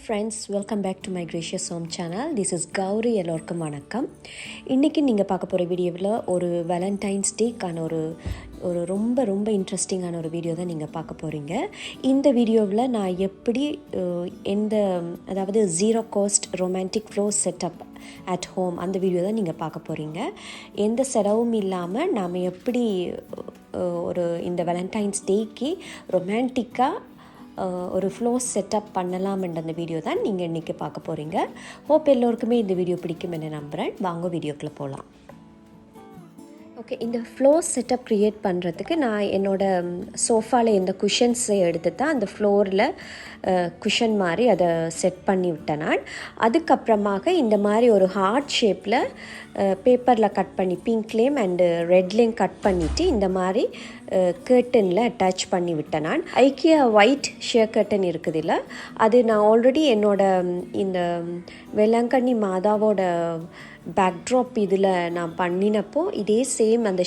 friends, welcome back to my gracious home channel. This is Gauri. எல்லோருக்கும் வணக்கம். இன்றைக்கி நீங்கள் பார்க்க போகிற வீடியோவில் ஒரு வேலண்டைன்ஸ் டேக்கான ஒரு ரொம்ப இன்ட்ரெஸ்டிங்கான ஒரு வீடியோ தான் நீங்கள் பார்க்க போகிறீங்க. இந்த வீடியோவில் நான் எப்படி அதாவது zero cost romantic floor setup at home அந்த வீடியோ தான் நீங்கள் பார்க்க போகிறீங்க. எந்த செலவும் இல்லாமல் நாம் எப்படி இந்த வேலண்டைன்ஸ் டேக்கு ரொமான்டிக்காக ஒரு ஃப்ளோர் செட்டப் பண்ணலாம்ன்ற அந்த வீடியோ தான் நீங்கள் இன்றைக்கி பார்க்க போகிறீங்க. ஹோப் எல்லோருக்குமே இந்த வீடியோ பிடிக்கும் என்று நம்புகிறேன். வாங்க வீடியோக்குள்ளே போகலாம். ஓகே, இந்த ஃப்ளோர் செட்டப் க்ரியேட் பண்ணுறதுக்கு நான் என்னோடய சோஃபாவில் இந்த குஷன்ஸை எடுத்து தான் அந்த ஃப்ளோரில் குஷன் மாதிரி அதை செட் பண்ணி விட்டேன் நான். அதுக்கப்புறமாக இந்த மாதிரி ஒரு ஹார்ட் ஷேப்பில் பேப்பரில் கட் பண்ணி பிங்க்லேயும் அண்டு ரெட்லேயும் கட் பண்ணிவிட்டு இந்த மாதிரி கர்ட்டனில் அட்டாச் பண்ணி விட்டேன் நான். ஐக்கியா ஒயிட் ஷேர் கர்ட்டன் இருக்குது இல்லை, அது நான் ஆல்ரெடி இந்த வேளாங்கண்ணி மாதாவோட பேக்ட்ராப் இதில் நான் பண்ணினப்போ இதே சேம் அந்த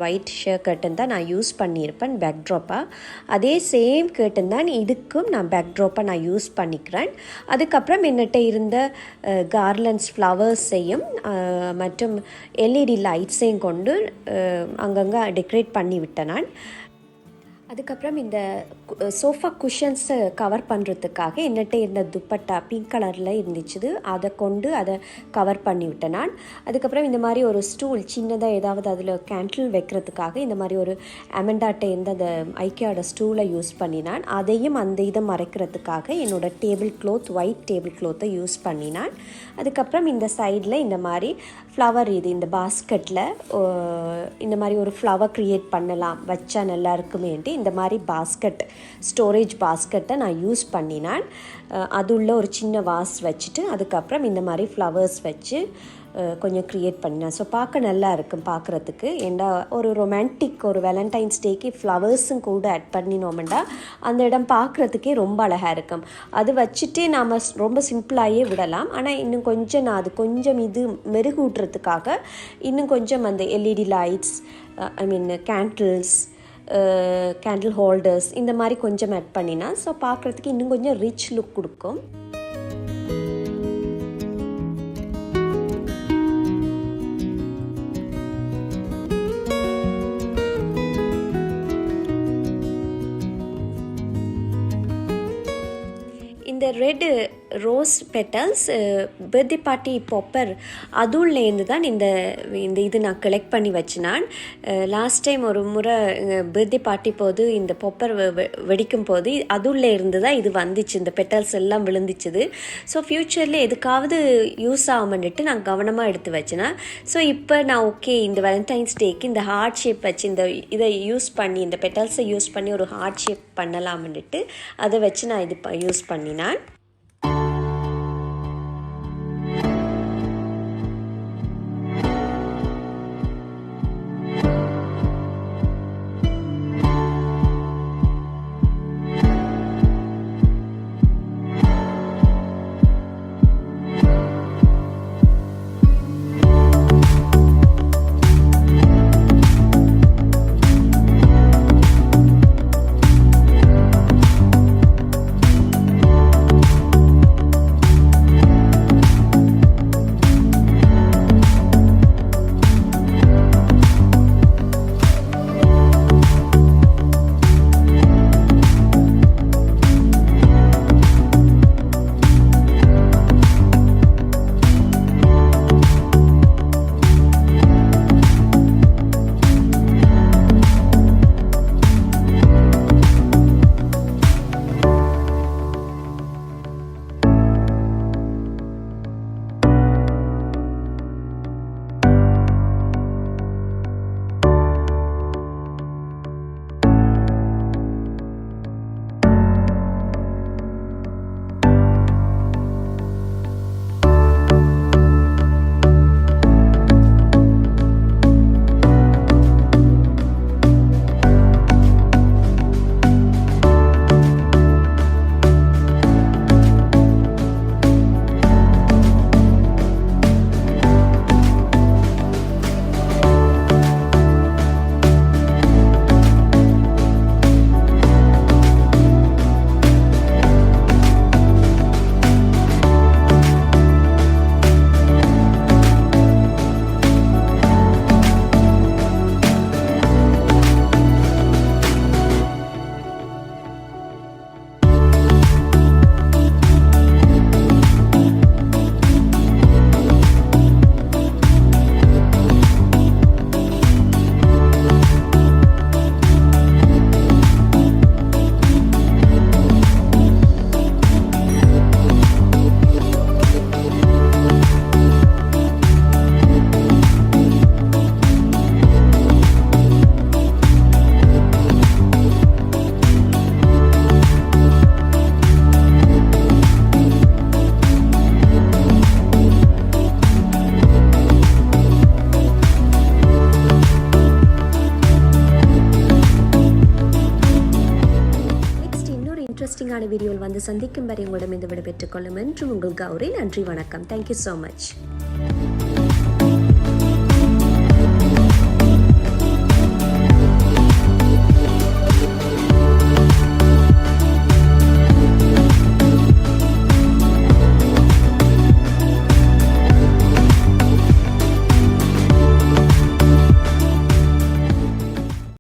ஒயிட் ஷேர் கர்ட்டன் தான் நான் யூஸ் பண்ணியிருப்பேன் பேக்ட்ராப்பாக. அதே சேம் கர்ட்டன் தான் இதுக்கும் நான் பேக்ட்ராப்பாக நான் யூஸ் பண்ணிக்கிறேன். அதுக்கப்புறம் என்னட்ட இருந்த கார்லண்ட்ஸ் ஃப்ளவர்ஸையும் மற்றும் எல்இடி லைட்ஸையும் கொண்டு அங்கங்கே டெக்கரேட் பண்ணி விட்டேன் நான். அதுக்கப்புறம் இந்த சோஃபா குஷன்ஸை கவர் பண்ணுறதுக்காக என்னட்ட இருந்த துப்பட்டா பிங்க் கலரில் இருந்துச்சு, அதை கொண்டு அதை கவர் பண்ணி விட்டேன் நான். அதுக்கப்புறம் இந்த மாதிரி ஒரு ஸ்டூல் சின்னதாக ஏதாவது அதில் கேண்டில் வைக்கிறதுக்காக இந்த மாதிரி ஒரு அமெண்டாட்டை அந்த ஐக்கியாவோட ஸ்டூலை யூஸ் பண்ணினான். அதையும் அந்த இதை மறைக்கிறதுக்காக என்னோடய டேபிள் கிளாத் ஒயிட் டேபிள் கிளாத்தை யூஸ் பண்ணினான். அதுக்கப்புறம் இந்த சைடில் இந்த மாதிரி ஃப்ளவர் இந்த பாஸ்கெட்டில் இந்த மாதிரி ஒரு ஃப்ளவர் க்ரியேட் பண்ணலாம் வச்சா நல்லா இருக்குமேன்ட்டு இந்த மாதிரி ஸ்டோரேஜ் பாஸ்கெட்டை நான் யூஸ் பண்ணினேன். அது உள்ள ஒரு சின்ன வாஸ் வச்சுட்டு அதுக்கப்புறம் இந்த மாதிரி ஃப்ளவர்ஸ் வச்சு கொஞ்சம் க்ரியேட் பண்ணினேன். ஸோ பார்க்க நல்லா இருக்கும் பார்க்குறதுக்கு. ஏண்டா ஒரு ரொமான்டிக் ஒரு வேலண்டைன்ஸ் டேக்கு ஃப்ளவர்ஸும் கூட ஆட் பண்ணினோம்டா அந்த இடம் பார்க்குறதுக்கே ரொம்ப அழகாக இருக்கும். அது வச்சுட்டே நாம் ரொம்ப சிம்பிளாகவே விடலாம். ஆனால் இன்னும் கொஞ்சம் நான் அது கொஞ்சம் இது மெருகூட்டுறதுக்காக இன்னும் கொஞ்சம் அந்த எல்இடி லைட்ஸ் கேண்டில் ஹோல்டர்ஸ் இந்த மாதிரி கொஞ்சம் ஆட் பண்ணினா ஸோ பார்க்குறதுக்கு இன்னும் கொஞ்சம் ரிச் லுக் கொடுக்கும். இந்த red rose petals birthday party popper அதுலேருந்து தான் இந்த இது நான் கலெக்ட் பண்ணி வச்சினான். லாஸ்ட் டைம் ஒரு முறை பர்த்டே பார்ட்டி போது இந்த பாப்பர் வெடிக்கும் போது அதுள்ளே இருந்து தான் இது வந்துச்சு, இந்த பெட்டல்ஸ் எல்லாம் விழுந்துச்சுது. ஸோ ஃப்யூச்சரில் எதுக்காவது யூஸ் ஆகும்னுட்டு நான் கவனமாக எடுத்து வச்சினேன். ஸோ இப்போ நான் ஓகே இந்த வேலண்டைன்ஸ் டேக்கு இந்த ஹார்ட் ஷேப் வச்சு இதை யூஸ் பண்ணி இந்த பெட்டல்ஸை யூஸ் பண்ணி ஒரு ஹார்ட் ஷேப் பண்ணலாம்னுட்டு அதை வச்சு நான் இது யூஸ் பண்ணினேன். இன்ட்ரெஸ்டிங்கான வீடியோவில் வந்து சந்திக்கும் வரை உங்களிடம் இந்த விடைபெற்றுக் கொள்ளும் என்று உங்கள் கௌரி. நன்றி, வணக்கம். Thank you so much.